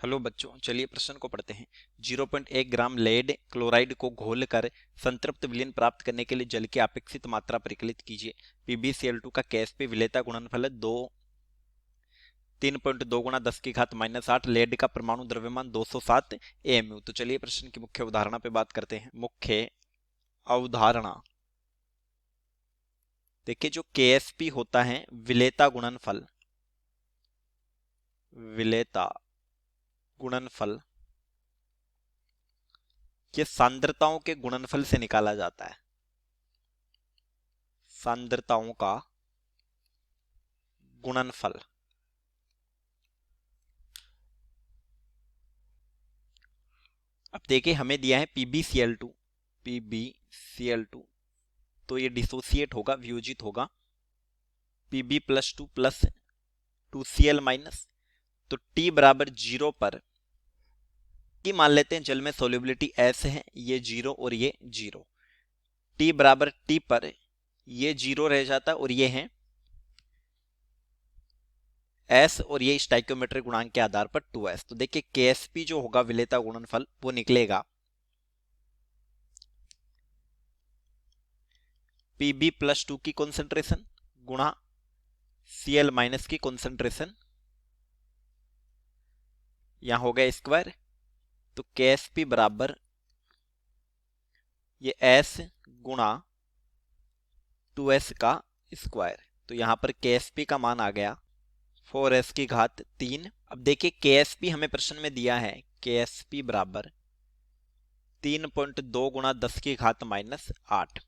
Hello बच्चों, चलिए प्रश्न को पढ़ते हैं। 0.1 ग्राम लेड क्लोराइड को घोलकर संतृप्त विलयन प्राप्त करने के लिए जल की अपेक्षित मात्रा परिकलित कीजिए। PbCl2 का KsP विलेयता गुणनफल 3.2 गुणा 10⁻⁻8। लेड का परमाणु द्रव्यमान 207 AMU। तो चलिए प्रश्न की मुख्य अवधारणा पे बात करते हैं। मुख्य अवधारणा देखिए, जो KsP होता है विलेयता गुणनफल ये सांद्रताओं के गुणनफल से निकाला जाता है। सांद्रताओं का गुणनफल। अब देखिए, हमें दिया है PbCl2 तो ये डिसोसिएट होगा, वियोजित होगा। Pb+2 प्लस 2Cl माइनस, तो T बराबर 0 पर की मान लेते हैं जल में सोल्युबिलिटी S है, ये 0 और ये 0। T बराबर T पर ये 0 रह जाता और ये है S और ये स्टाइकियोमेट्रिक गुणांक के आधार पर 2S। तो देखिए KsP जो होगा विलेयता गुणनफल वो निकलेगा Pb+2 की कॉन्सेंट्रेशन गुणा Cl माइनस की कॉन्सेंट्रेशन, यहां हो गया स्क्वायर। तो KsP बराबर ये S गुणा 2S का स्क्वायर। तो यहां पर KsP का मान आ गया 4S की घात 3। अब देखिए KsP हमें प्रश्न में दिया है, KsP बराबर 3.2 गुणा 10⁻⁻8।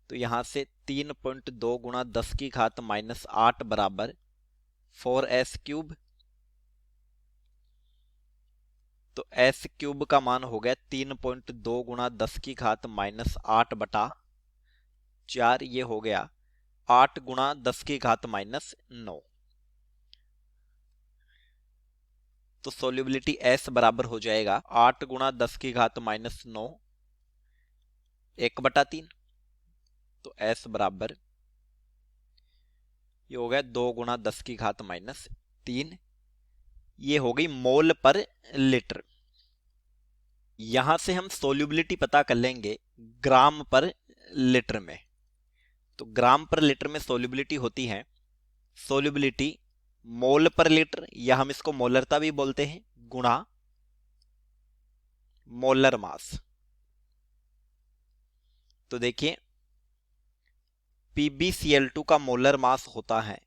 तो यहां से 3.2 गुणा 10⁻⁻8 बराबर 4S क्यूब। तो S क्यूब का मान हो गया 3.2 गुणा 10⁻⁻8 बटा 4। ये हो गया 8 गुणा 10⁻⁻9। तो सोल्युबिलिटी S बराबर हो जाएगा 8 गुणा 10⁻⁻9 1/3। तो S बराबर ये हो गया 2 गुणा 10⁻⁻3। ये हो गई मोल पर लीटर। यहां से हम सोल्युबिलिटी पता कर लेंगे ग्राम पर लीटर में। तो ग्राम पर लीटर में सोल्युबिलिटी होती है सोल्युबिलिटी मोल पर लीटर, या हम इसको मोलरता भी बोलते हैं, गुणा मोलर मास। तो देखिए PbCl2 का मोलर मास होता है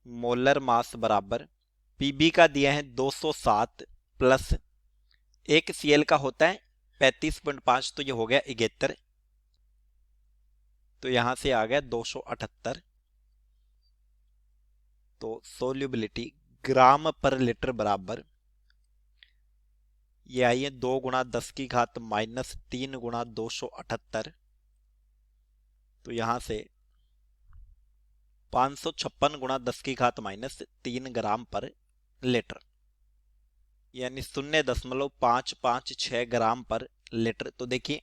मोलर मास बराबर Pb का दिया है 207 प्लस 1 Cl का होता है 35.5, तो ये हो गया 71। तो यहां से आ गया 278। तो सोल्युबिलिटी ग्राम पर लीटर बराबर ये आई है 2 गुणा 10⁻⁻3 गुणा 278। तो यहां से 556 गुणा 10⁻⁻3 ग्राम पर लीटर, यानी 0.556 ग्राम पर लीटर। तो देखिए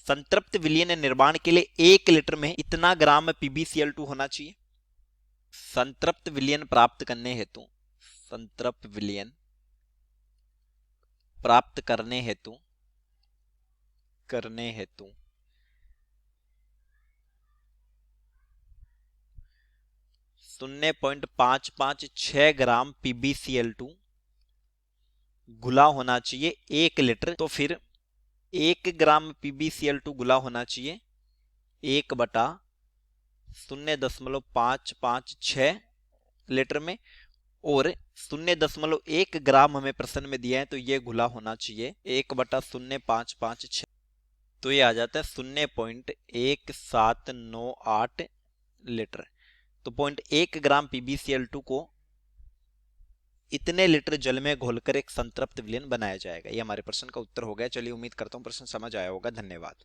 संतृप्त विलयन निर्माण के लिए 1 लीटर में इतना ग्राम PbCl2 होना चाहिए। संतृप्त विलयन प्राप्त करने हेतु संतृप्त विलयन प्राप्त करने हेतु 0.556 ग्राम PbCl2 घुला होना चाहिए 1 लीटर। तो फिर 1 ग्राम PbCl2 घुला होना चाहिए 1/0.556 लीटर में, और 0.1 ग्राम हमें प्रश्न में दिया है, तो ये घुला होना चाहिए 1/0556। तो ये आ जाता है 0.1798 लीटर। तो 0.1 ग्राम PbCl2 को इतने लीटर जल में घोलकर एक संतृप्त विलयन बनाया जाएगा। ये हमारे प्रश्न का उत्तर हो गया। चलिए उम्मीद करता हूं प्रश्न समझ आया होगा। धन्यवाद।